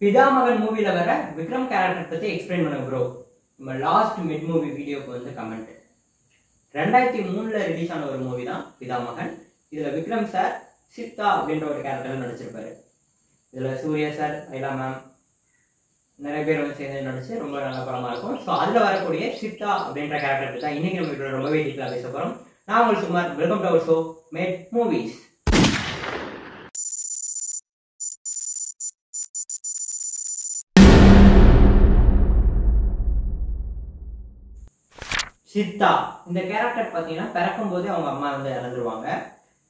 பிதாமகன் மூவில வர விக்ரம் கேரக்டர் பத்தி எக்ஸ்பிளைன் பண்ணுங்க ப்ரோ. நம்ம லாஸ்ட் மிட் மூவி வீடியோக்கு வந்து கமெண்ட். 2003ல ரிலீஸ் ஆன ஒரு மூவி தான் பிதாமகன். இதுல விக்ரம் சார் சித்தா அப்படின்ற ஒரு கேரக்டர்ல நடிச்சிருப்பாரு. இதுல சூர்யா சார், ஐலா மேம் நிறைய பேர் வந்து சேர்ந்து நடிச்சு ரொம்ப நல்ல படமா இருக்கும். ஸோ அதுல வரக்கூடிய சித்தா அப்படின்ற கேரக்டர் தான் இன்னைக்கு நம்ம வீடியோல ரொம்பவே டீட்டெயிலா பேச போறோம். நான் உங்களுக்கு சுமார் welcome to our show Mad Movies. Chithha இந்த கேரக்டர் பார்த்தீங்கன்னா பிறக்கும் போதே அவங்க அம்மா வந்து இறந்துருவாங்க.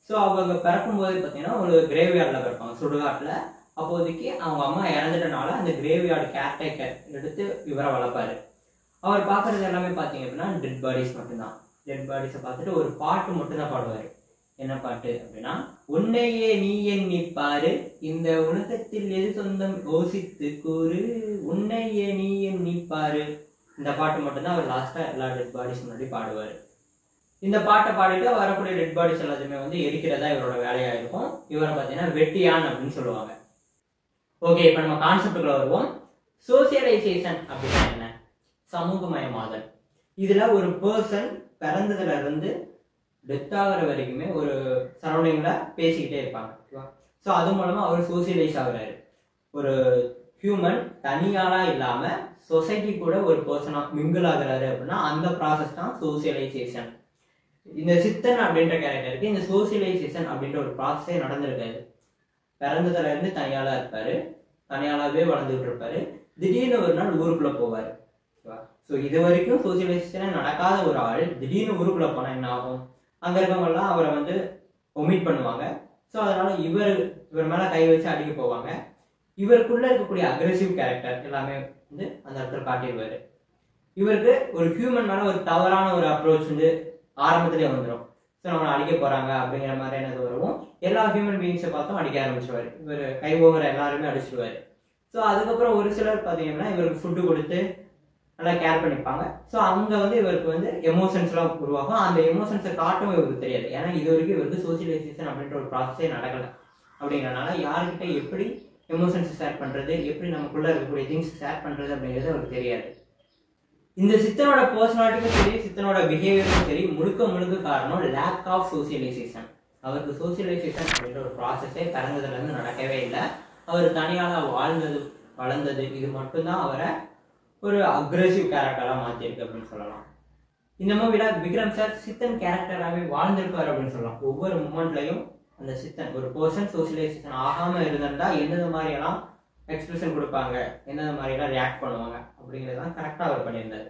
ஸோ அவங்க பிறக்கும் போதே பார்த்தீங்கன்னா ஒரு கிரேவ்யார்டில் பிறப்பாங்க, சுடுகாட்டில். அப்போதைக்கு அவங்க அம்மா இறந்துட்டனால அந்த கிரேவ்யார்டு கேர்டேக்கர் எடுத்து இவரை வளர்ப்பாரு. அவர் பார்க்கறது எல்லாமே பார்த்தீங்க அப்படின்னா டெட் பாடிஸ் மட்டும்தான். டெட் பாடிஸை பார்த்துட்டு ஒரு பாட்டு மட்டும்தான் பாடுவார். என்ன பாட்டு அப்படின்னா, உன்னையே நீ எண்ணி பாரு, இந்த உலகத்தில் எது சொந்தம் யோசித்து கூறு, உன்னையே நீ எண்ணி பாரு. இந்த பாட்டு மட்டும்தான் அவர் லாஸ்டா எல்லா டெட் பாடிஸ் முன்னாடி பாடுவார். இந்த பாட்டை பாடிட்டு வரக்கூடிய டெட் பாடிஸ் எல்லாத்தையுமே வந்து எரிக்கிறதா இவரோட வேலையா இருக்கும். இவரை பார்த்தீங்கன்னா வெட்டியான் அப்படின்னு சொல்லுவாங்க. ஓகே, இப்போ நம்ம கான்செப்டுக்குள்ள வருவோம். சோசியலைசேஷன் அப்படின்னா என்ன? சமூகமயமாதல். இதுல ஒரு பர்சன் பிறந்ததுல இருந்து டெத் ஆகிற வரைக்குமே ஒரு சரௌண்டிங்ல பேசிக்கிட்டே இருப்பாங்க. ஸோ அது மூலமா அவர் சோசியலைஸ் ஆகுறாரு. ஒரு ஹியூமன் தனியாளா இல்லாம சொசைட்டி கூட ஒரு பர்சனா மிங்கிள் ஆகுறாரு அப்படின்னா அந்த ப்ராசஸ் தான் சோசியலைசேஷன். இந்த சித்தன் அப்படின்ற கேரக்டருக்கு இந்த சோசியலைசேஷன் அப்படின்ற ஒரு ப்ராசஸே நடந்திருக்காது. பிறந்ததுல இருந்து தனியாளா இருப்பாரு, தனியாளாவே வளர்ந்துட்டு இருப்பாரு. திடீர்னு ஒரு நாள் ஊருக்குள்ள போவாரு. ஸோ இது வரைக்கும் சோசியலைசேஷனே நடக்காத ஒரு ஆள் திடீர்னு ஊருக்குள்ள போனா என்ன ஆகும்? அங்க இருக்கவங்க எல்லாம் அவரை வந்து ஒமிட் பண்ணுவாங்க. ஸோ அதனால இவர் மேல கை வச்சு அடிக்க போவாங்க. இவருக்குள்ள இருக்கக்கூடிய அக்ரெசிவ் கேரக்டர் எல்லாமே வந்து அந்த இடத்துல காட்டிடுவாரு. இவருக்கு ஒரு ஹியூமன் மேல ஒரு தவறான ஒரு அப்ரோச் வந்து ஆரம்பத்திலே வந்துடும். ஸோ நம்மளை அடிக்க போறாங்க அப்படிங்கிற மாதிரி என்னது வருவோம். எல்லா ஹியூமன் பீயிங்ஸை பார்த்தும் அடிக்க ஆரம்பிச்சிருவாரு. இவர் கை ஓவர எல்லாருமே அடிச்சிடுவாரு. ஸோ அதுக்கப்புறம் ஒரு சிலர் பார்த்தீங்கன்னா இவருக்கு ஃபுட்டு கொடுத்து நல்லா கேர் பண்ணிப்பாங்க. ஸோ அங்க வந்து இவருக்கு வந்து எமோஷன்ஸ் எல்லாம் உருவாகும். அந்த எமோஷன்ஸை காட்டவும் இவருக்கு தெரியாது. ஏன்னா இது வரைக்கும் இவருக்கு சோசியலைசேஷன் அப்படின்ற ஒரு ப்ராசஸே நடக்கல. அப்படிங்கிறனால யாருக்கிட்ட எப்படி எமோஷன்ஸ் ஷேர் பண்றது, எப்படி நமக்குள்ள இருக்கக்கூடிய திங்ஸ் ஷேர் பண்றது அப்படிங்கிறது அவருக்கு தெரியாது. இந்த சித்தனோட பர்சனாலிட்டிக்கும் சரி, சித்தனோட பிஹேவியருக்கும் சரி, முழுக்க காரணம் லேக் ஆஃப் சோசியலைசேஷன். அவருக்கு சோசியலைசேஷன் அப்படின்ற ஒரு ப்ராசஸே பிறந்ததுல இருந்து நடக்கவே இல்லை. அவர் தனியால வளர்ந்தது இது மட்டும்தான் அவரை ஒரு அக்ரெசிவ் கேரக்டரா மாத்திருக்கு அப்படின்னு சொல்லலாம். இந்த மூவில விக்ரம் சார் சித்தன் கேரக்டராகவே வாழ்ந்திருக்காரு அப்படின்னு சொல்லலாம். ஒவ்வொரு மூமெண்ட்லையும் அந்த சித்தன் ஒரு பர்சன் சோசியலைசேஷன் ஆகாம இருந்திருந்தா எந்தெந்த மாதிரி எல்லாம் எக்ஸ்பிரஷன் கொடுப்பாங்க, எந்தெந்த மாதிரி எல்லாம் ரியாக்ட் பண்ணுவாங்க அப்படிங்கிறதான் கரெக்டா அவர் பண்ணியிருந்தாரு.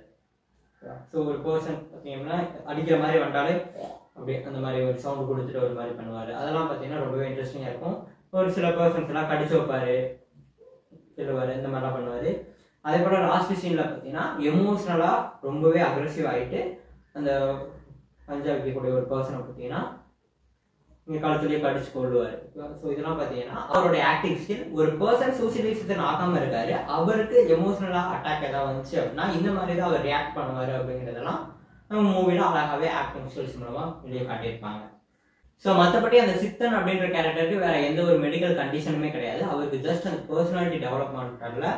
ஸோ ஒரு பர்சன் பார்த்தீங்கன்னா அடிக்கிற மாதிரி வந்தாலே அப்படி அந்த மாதிரி ஒரு சவுண்ட் கொடுத்துட்டு ஒரு மாதிரி பண்ணுவாரு. அதெல்லாம் பார்த்தீங்கன்னா ரொம்பவே இன்ட்ரெஸ்டிங்கா இருக்கும். ஒரு சில பர்சன்ஸ் எல்லாம் கடிச்சு வைப்பாரு, சொல்லுவாரு, இந்த மாதிரிலாம் பண்ணுவாரு. அதே போல லாஸ்ட் சீன்ல பார்த்தீங்கன்னா எமோஷனலா ரொம்பவே அக்ரெசிவ் ஆகிட்டு அந்த பஞ்சா வைக்கக்கூடிய ஒரு பர்சனை பார்த்தீங்கன்னா இங்கே காலத்துலேயே படிச்சு கொள்ளுவார். ஸோ இதெல்லாம் பார்த்தீங்கன்னா அவருடைய ஆக்டிங் ஸ்கில். ஒரு பர்சன் சோசியலைசேஷன் ஆகாம இருக்காரு, அவருக்கு எமோஷனலாக அட்டாக் ஏதாவது வந்துச்சு அப்படின்னா இந்த மாதிரி தான் அவர் ரியாக்ட் பண்ணுவார் அப்படிங்கிறதெல்லாம் நம்ம மூவில அழகாகவே ஆக்டிங் ஸ்கில்ஸ் மூலமா வெளியே காட்டியிருப்பாங்க. ஸோ மற்றபடி அந்த சித்தன் அப்படின்ற கேரக்டருக்கு வேற எந்த ஒரு மெடிக்கல் கண்டிஷனுமே கிடையாது. அவருக்கு ஜஸ்ட் அந்த பர்சனாலிட்டி டெவலப்மெண்ட்ல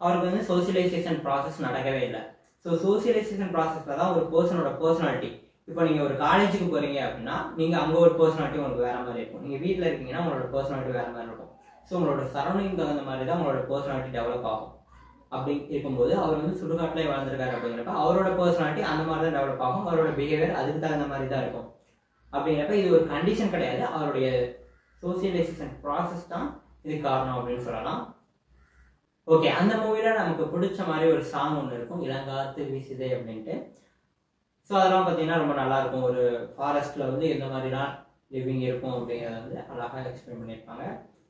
அவருக்கு வந்து சோசியலைசேஷன் ப்ராசஸ் நடக்கவே இல்லை. ஸோ சோசியலைசேஷன் ப்ராசஸ்ல தான் ஒரு பர்சனோட பர்சனாலிட்டி. இப்போ நீங்க ஒரு காலேஜுக்கு போறீங்க அப்படின்னா நீங்க அங்க ஒரு பர்சனாலிட்டி உங்களுக்கு வேற மாதிரி இருக்கும். நீங்க வீட்டில் இருக்கீங்கன்னா உங்களோட பர்சனாலிட்டி வேற மாதிரி இருக்கும். ஸோ உங்களோட சரௌண்டிங் தகுந்த மாதிரி தான் உங்களோட பர்சனாலிட்டி டெவலப் ஆகும். அப்படி இருக்கும்போது அவர் வந்து சுடுகாட்டிலே வளர்ந்துருக்காரு அப்படிங்கிறப்ப அவரோட பர்சனாலிட்டி அந்த மாதிரி தான் டெவலப் ஆகும். அவரோட பிஹேவியர் அதுக்கு தகுந்த மாதிரி தான் இருக்கும். அப்படிங்கிறப்ப இது ஒரு கண்டிஷன் கிடையாது, அவருடைய சோசியலைசேஷன் ப்ராசஸ் தான் இதுக்கு காரணம் அப்படின்னு சொல்லலாம். ஓகே, அந்த மூவில நமக்கு பிடிச்ச மாதிரி ஒரு சாங் ஒன்று இருக்கும், இளங்காத்து வீசுதே அப்படின்ட்டு. ஸோ அதெல்லாம் பார்த்தீங்கன்னா ரொம்ப நல்லா இருக்கும். ஒரு ஃபாரஸ்ட்ல வந்து எந்த மாதிரிலாம் லிவிங் இருக்கும் அப்படிங்கிறத வந்து அழகாக எக்ஸ்பிளைன் பண்ணியிருப்பாங்க.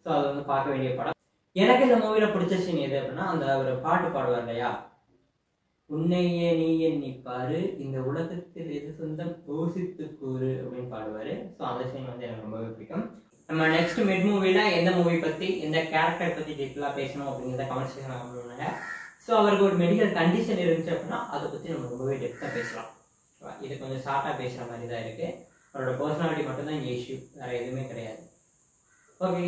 ஸோ அது வந்து பார்க்க வேண்டிய படம். எனக்கு இந்த மூவில பிடிச்ச சீன் எது அப்படின்னா, அந்த ஒரு பாட்டு பாடுவார் இல்லையா, உன்னையே நீ எண்ணி பாரு, இந்த உலகத்தில் எது சொந்தம் யோசித்து கூறு அப்படின்னு பாடுவாரு. ஸோ அந்த சீன் வந்து எனக்கு ரொம்பவே பிடிக்கும். நம்ம நெக்ஸ்ட் மிட் மூவில எந்த மூவி பத்தி எந்த கேரக்டர் பத்தி டீட்டெயிலாக பேசணும் அப்படிங்கிறத கமெண்ட் செக்ஷன்ல கமெண்ட் பண்ணுங்க. ஸோ அவருக்கு ஒரு மெடிக்கல் கண்டிஷன் இருந்துச்சு அப்படின்னா அதை பத்தி நம்ம ரொம்பவே டெப்த்தாக பேசலாம். இது கொஞ்சம் ஷார்ட்டாக பேசுகிற மாதிரி தான் இருக்கு. அவரோட பர்சனாலிட்டி மட்டும்தான் இங்கே இஷ்யூ, வேற எதுவுமே கிடையாது. ஓகே.